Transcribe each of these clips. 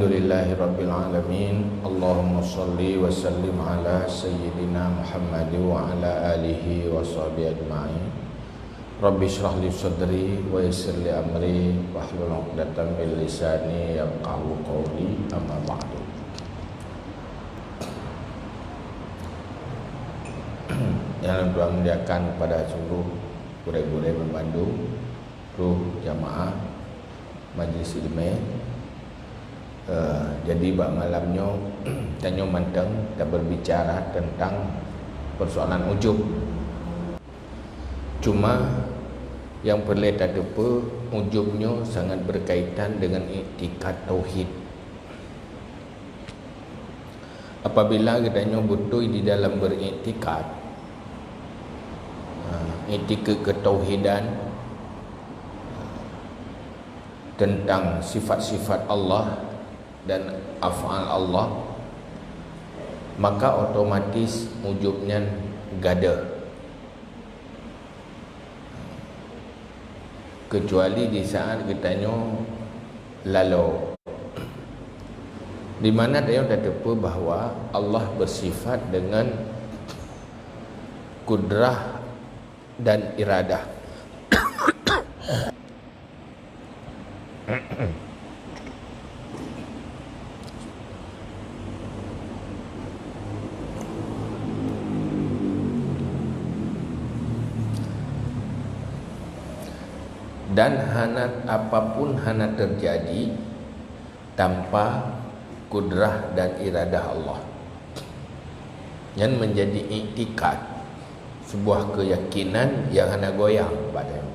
Alhamdulillahirabbil alamin. Allahumma shalli wa sallim ala sayyidina Muhammad wa ala alihi wa sahbihi ajma'in. Rabbi shrah li sadri wa yassir li amri wahlul 'uqdatam min lisani yafqahu qawli. Amma ba'du. Yang Tuhan muliakan kepada seluruh guru-guru membantu ruh jamaah majlis ilmu. Jadi bak malamnya tanya manteng kita berbicara tentang persoalan ujub. Cuma yang perlu tak apa, ujubnya sangat berkaitan dengan iktikad tauhid. Apabila katanya betul di dalam beriktikad, iktikad ketauhidan tentang sifat-sifat Allah dan af'al Allah, maka otomatis ujubnya gada. Kecuali di saat kitanya lalu, di mana dia dah tahu bahawa Allah bersifat dengan kudrah dan iradah. Dan apapun hana terjadi tanpa kudrah dan iradah Allah, yang menjadi iktikad, sebuah keyakinan yang hana goyang padanya.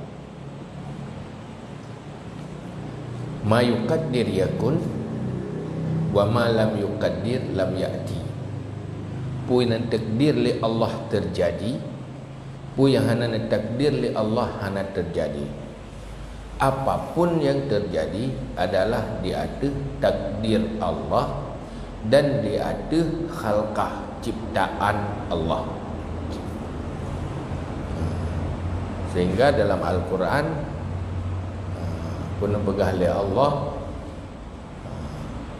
Ma yuqaddir yakun wa ma lam yuqaddir lam ya'ti. Pu yang takdir li Allah terjadi, pu yang hana takdir li Allah hana terjadi. Apapun yang terjadi adalah di atas takdir Allah dan di atas khalqah, ciptaan Allah. Sehingga dalam Al-Quran pun begah oleh Allah,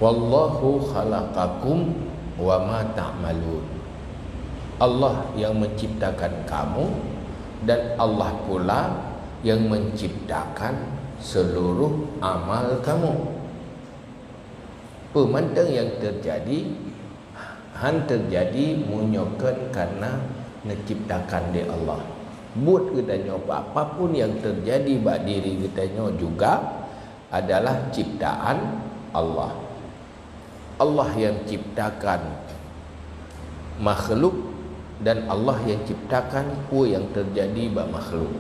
wallahu khalaqakum wa ma ta'malun. Allah yang menciptakan kamu dan Allah pula yang menciptakan seluruh amal kamu. Pemandang yang terjadi terjadi munyokan karena menciptakan di Allah. Buat kitanya apapun yang terjadi bak diri kitanya juga adalah ciptaan Allah. Allah yang ciptakan makhluk dan Allah yang ciptakan apa yang terjadi bak makhluk.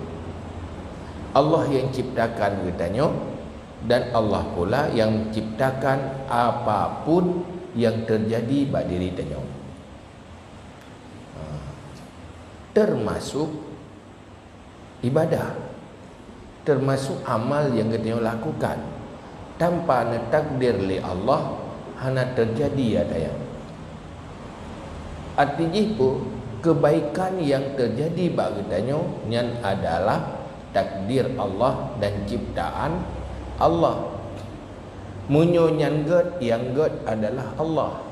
Allah yang ciptakan katanya, dan Allah pula yang ciptakan apapun yang terjadi pada diri tanya. Termasuk ibadah, termasuk amal yang kita lakukan tanpa takdir li Allah hana terjadi ada yang. Artinya pun kebaikan yang terjadi bagi tanya yang adalah takdir Allah dan ciptaan Allah. Munyo yang god adalah Allah.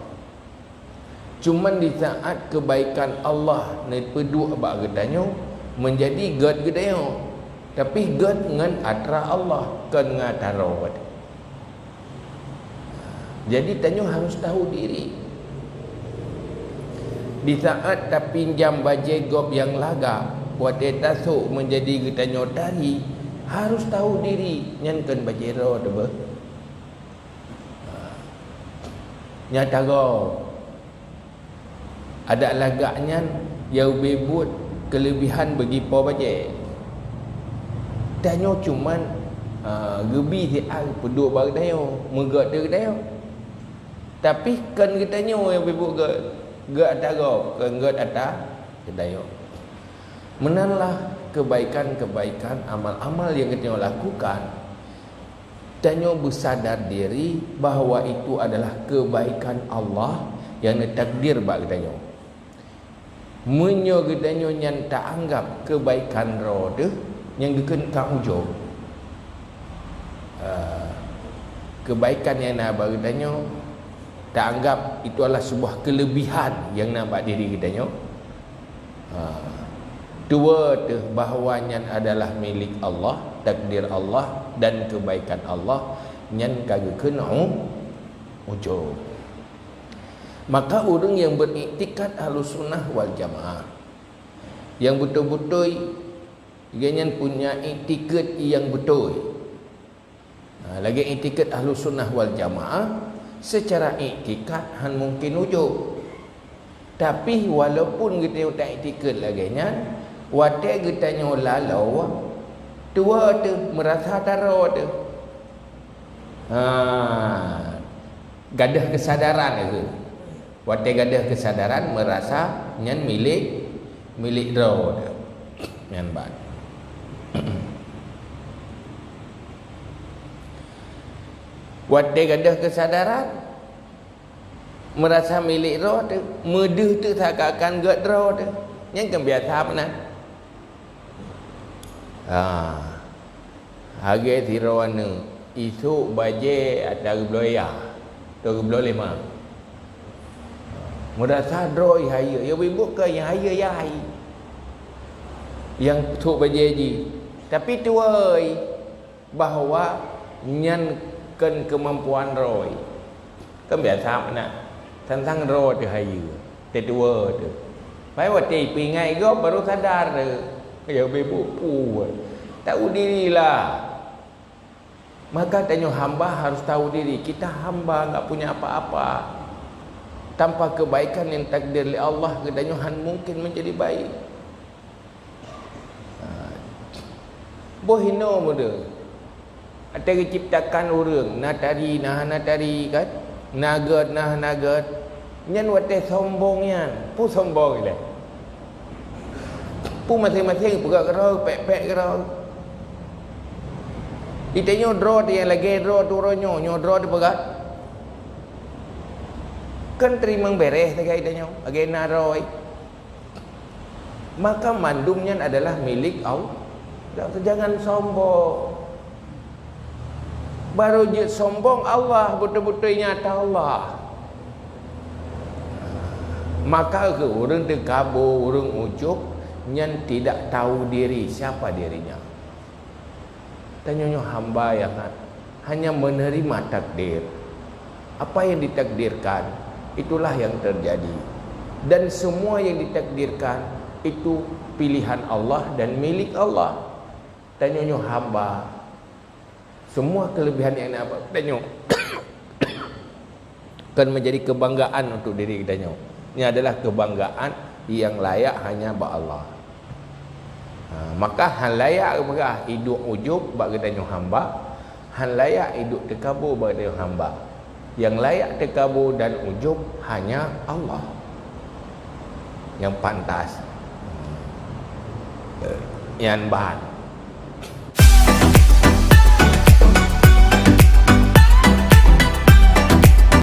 Cuman di saat kebaikan Allah ni pedu abak gedanya menjadi god gedanya, tapi god dengan atra Allah kan ngataro. Jadi tanya harus tahu diri. Di saat tak pinjam bajai gob yang laga buat dia tasuk menjadi getanya tari, harus tahu diri nyankan bajero deba. Nyata go ada lagaknya yang bebut kelebihan bagi po bajai. Tanya cuman gebi si al peduk bag dayo, megat dia dayo. Tapi kan getanya yang bebut gat atago, kan gat ata dayo. Menalah kebaikan-kebaikan amal-amal yang kita lakukan, tanya bersadar diri bahawa itu adalah kebaikan Allah yang ditakdir bagi kita. Menyo kita yang tak anggap kebaikan roda yang dikenal ujung. kebaikan yang nak bagi tanya tak anggap itu adalah sebuah kelebihan yang nampak diri kita nyo. Dua tu bahawanya adalah milik Allah, takdir Allah dan kebaikan Allah nyan kagak kena ujub. Maka orang yang beriktikad Ahlus Sunnah wal Jamaah yang betul-betul dia punya iktikad yang betul. Lagi iktikad Ahlus Sunnah wal Jamaah secara iktikad han mungkin ujub. Tapi walaupun kita tak iktikad lagi nya, watak kita nyo lalau tua tu merasa taro tu. Gadah kesadaran tu. Watak gadah kesadaran merasa nyan milik ro tu. Nyan bat. Watak gadah kesadaran merasa milik roh tu, medeh tu seakan-akan gad roh tu. Yang kan biasa mana? Harga tirawana isu baje ada beloya. Tu belolema. Merasa roh haya, ya ibu ke yang haya yai. Yang tu baje ji. Tapi tu oi bahawa nyan kan kemampuan roh. Kan biasa mana? Tentang roh tu haya. Tetua tu. Pai waktu pingai go baru sadar tu. Ya ibu pu. Tahu dirilah. Maka tanya hamba harus tahu diri. Kita hamba enggak punya apa-apa. Tanpa kebaikan yang takdir oleh Allah, katanya mungkin menjadi baik. Bohino muda. Ada diciptakan orang natari natari kan? Nagat nyan wate sombongnya pu sombong ile pu masing-masing pegak kerau pek kerau ditanya draw dia lagi draw tu ronyo nyo draw di pegat kan terima beres tak ditanya lagi naroi maka mandumnya adalah milik Allah. Jangan sombong. Baru je sombong Allah betul-betul nyata Allah. Maka ke orang terkabur, orang ujub yang tidak tahu diri siapa dirinya. Tanya hamba yang hanya menerima takdir. Apa yang ditakdirkan itulah yang terjadi. Dan semua yang ditakdirkan itu pilihan Allah dan milik Allah. Tanya hamba semua kelebihan yang nak tanya kan menjadi kebanggaan untuk diri kita. Ini adalah kebanggaan yang layak hanya bagi Allah. Maka hal layak berah hidup ujub bagi kita hamba, hal layak hidup terkabur bagi kita hamba. Yang layak terkabur dan ujub hanya Allah yang pantas. Yang bahan